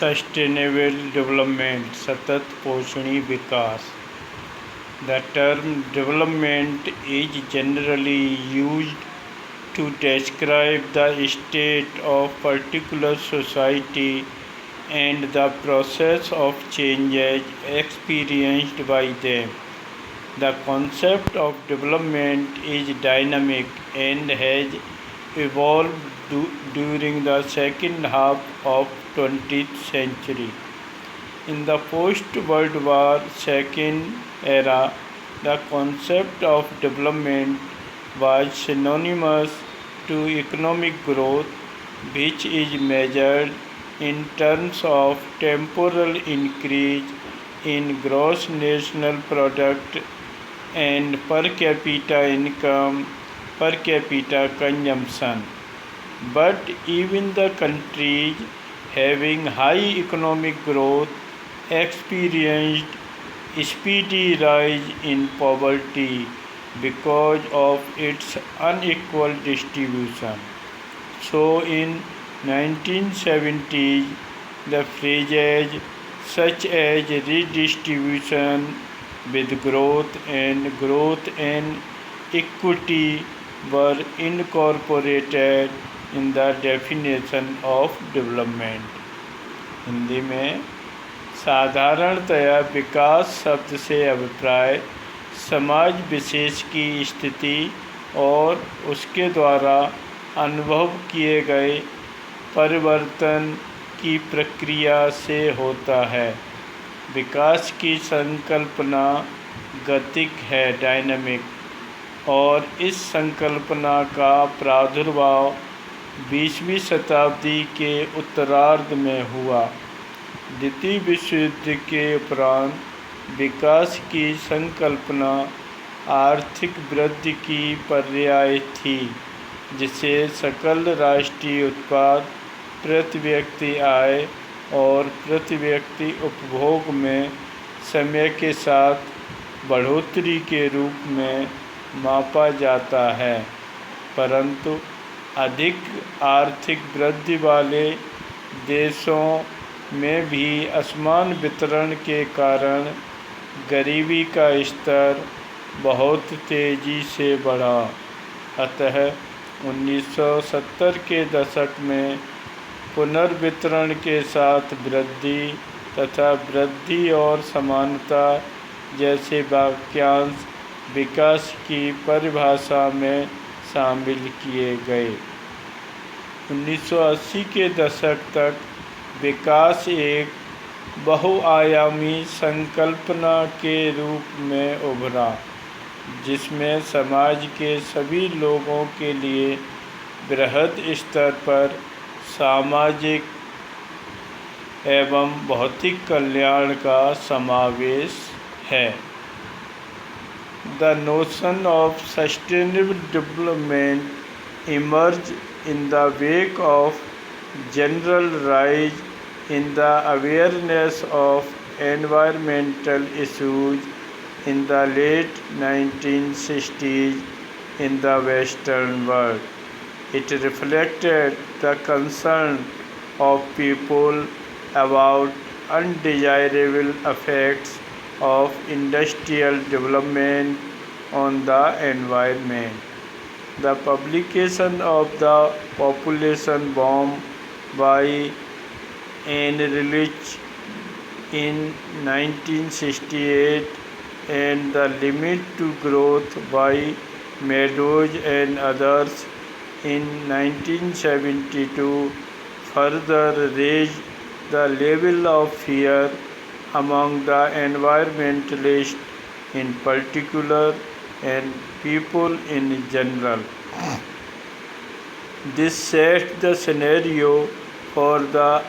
Sustainable development, सतत पोषणी विकास. The term development is generally used to describe the state of particular society and the process of changes experienced by them. The concept of development is dynamic and has evolved during the second half of 20th century. In the post-World War II era, the concept of development was synonymous to economic growth, which is measured in terms of temporal increase in gross national product and per capita income, per capita consumption. But even the countries having high economic growth experienced speedy rise in poverty because of its unequal distribution. So in 1970s, the phrases such as redistribution with growth and equity were incorporated in the definition of development. Hindi में साधारणतया विकास शब्द से अभिप्राय समाज विशेष की स्थिति और उसके द्वारा अनुभव किए गए परिवर्तन की प्रक्रिया से होता है। विकास की संकल्पना गतिक है, डायनामिक, और इस संकल्पना का प्रादुर्भाव 20वीं शताब्दी के उत्तरार्ध में हुआ। द्वितीय विश्व युद्ध के उपरांत विकास की संकल्पना आर्थिक वृद्धि की पर्याय थी, जिसे सकल राष्ट्रीय उत्पाद, प्रति व्यक्ति आय और प्रति व्यक्ति उपभोग में समय के साथ बढ़ोतरी के रूप में मापा जाता है। परंतु अधिक आर्थिक वृद्धि वाले देशों में भी असमान वितरण के कारण गरीबी का स्तर बहुत तेज़ी से बढ़ा। अतः 1970 के दशक में पुनर्वितरण के साथ वृद्धि तथा वृद्धि और समानता जैसे वाक्यांश विकास की परिभाषा में शामिल किए गए। 1980 के दशक तक विकास एक बहुआयामी संकल्पना के रूप में उभरा, जिसमें समाज के सभी लोगों के लिए बृहद स्तर पर सामाजिक एवं भौतिक कल्याण का समावेश है। The notion of sustainable development emerged in the wake of general rise in the awareness of environmental issues in the late 1960s in the Western world. It reflected the concern of people about undesirable effects of industrial development on the environment. The publication of the population bomb by Anne Rich in 1968 and the limit to growth by Meadows and others in 1972 further raised the level of fear among the environmentalists in particular and people in general. This set the scenario for the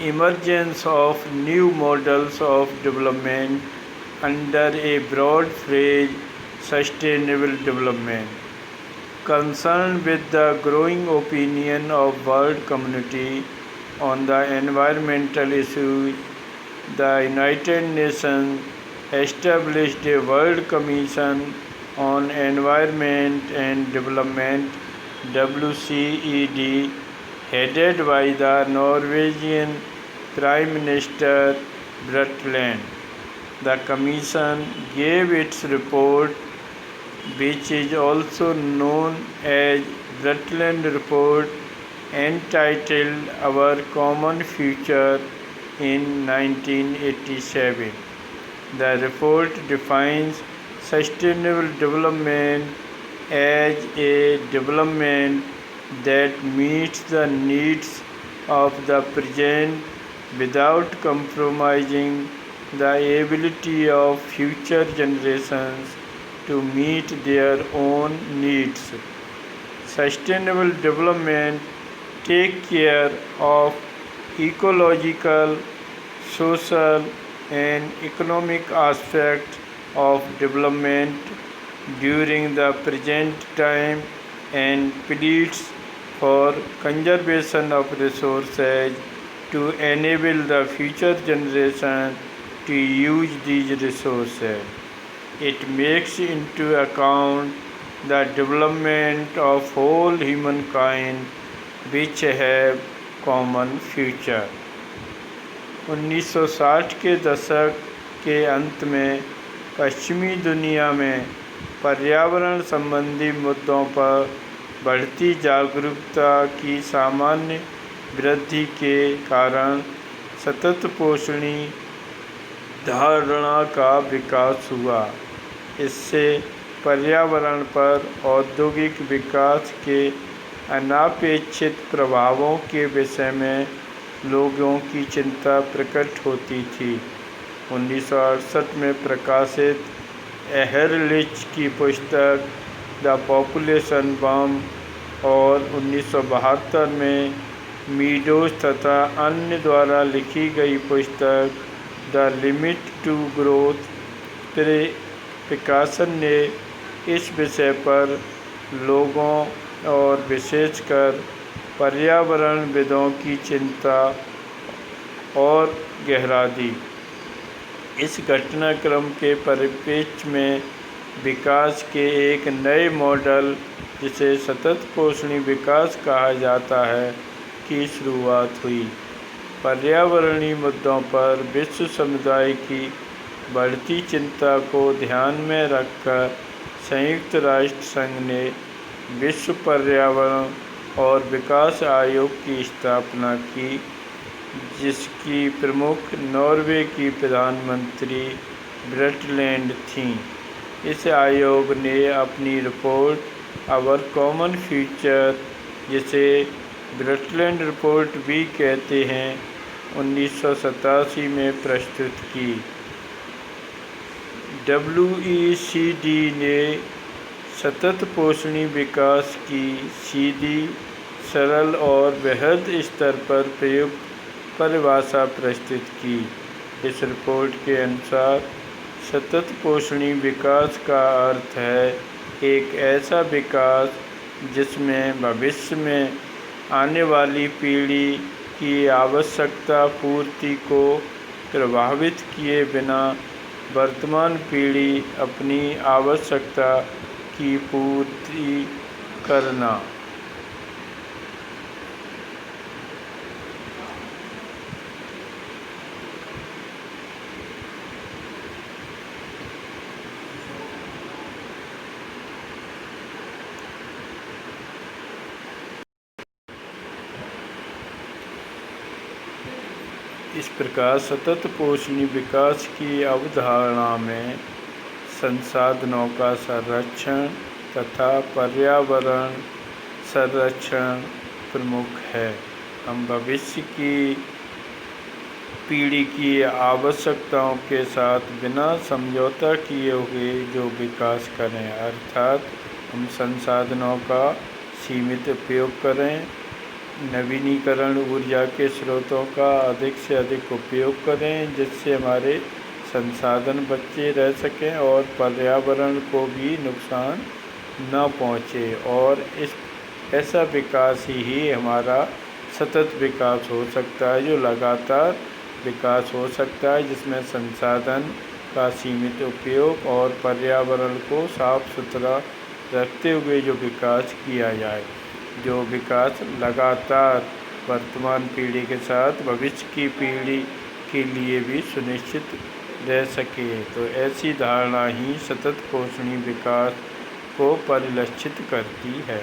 emergence of new models of development under a broad phrase, sustainable development. Concerned with the growing opinion of world community on the environmental issue, the United Nations established a World Commission on Environment and Development (WCED), headed by the Norwegian Prime Minister Brundtland. The Commission gave its report, which is also known as Brundtland Report, entitled Our Common Future in 1987. The report defines sustainable development as a development that meets the needs of the present without compromising the ability of future generations to meet their own needs. Sustainable development takes care of ecological, social, and economic aspects of development during the present time and pleads for conservation of resources to enable the future generation to use these resources. It makes into account the development of whole humankind which have common future. 1960 के दशक के अंत में पश्चिमी दुनिया में पर्यावरण संबंधी मुद्दों पर बढ़ती जागरूकता की सामान्य वृद्धि के कारण सतत पोषणी धारणा का विकास हुआ। इससे पर्यावरण पर औद्योगिक विकास के अनापेक्षित प्रभावों के विषय में लोगों की चिंता प्रकट होती थी। 1968 में प्रकाशित एहरलिच की पुस्तक द पॉपुलेशन बम और 1972 में मीडोज तथा अन्य द्वारा लिखी गई पुस्तक द लिमिट टू ग्रोथ प्रकाशन ने इस विषय पर लोगों और विशेषकर पर्यावरणविदों की चिंता और गहरा दी। इस घटनाक्रम के परिप्रेक्ष्य में विकास के एक नए मॉडल, जिसे सतत पोषणी विकास कहा जाता है, की शुरुआत हुई। पर्यावरणीय मुद्दों पर विश्व समुदाय की बढ़ती चिंता को ध्यान में रखकर संयुक्त राष्ट्र संघ ने विश्व पर्यावरण और विकास आयोग की स्थापना की, जिसकी प्रमुख नॉर्वे की प्रधानमंत्री ब्रंटलैंड थीं। इस आयोग ने अपनी रिपोर्ट आवर कॉमन फ्यूचर, जिसे ब्रंटलैंड रिपोर्ट भी कहते हैं, 1987 में प्रस्तुत की। WECD ने सतत पोषणी विकास की सीधी, सरल और वृहद स्तर पर प्रयुक्त परिभाषा प्रस्तुत की। इस रिपोर्ट के अनुसार सतत पोषणी विकास का अर्थ है एक ऐसा विकास जिसमें भविष्य में आने वाली पीढ़ी की आवश्यकता पूर्ति को प्रभावित किए बिना वर्तमान पीढ़ी अपनी आवश्यकता की पूर्ति करना। इस प्रकार सतत पोषणी विकास की अवधारणा में संसाधनों का संरक्षण तथा पर्यावरण संरक्षण प्रमुख है। हम भविष्य की पीढ़ी की आवश्यकताओं के साथ बिना समझौता किए हुए जो विकास करें, अर्थात हम संसाधनों का सीमित उपयोग करें, नवीनीकरण ऊर्जा के स्रोतों का अधिक से अधिक उपयोग करें, जिससे हमारे संसाधन बचे रह सकें और पर्यावरण को भी नुकसान न पहुँचे, और इस ऐसा विकास ही हमारा सतत विकास हो सकता है, जो लगातार विकास हो सकता है, जिसमें संसाधन का सीमित उपयोग और पर्यावरण को साफ सुथरा रखते हुए जो विकास किया जाए। जो विकास लगातार वर्तमान पीढ़ी के साथ भविष्य की पीढ़ी के लिए भी सुनिश्चित रह सके। तो ऐसी धारणा ही सतत पोषणीय विकास को परिलक्षित करती है।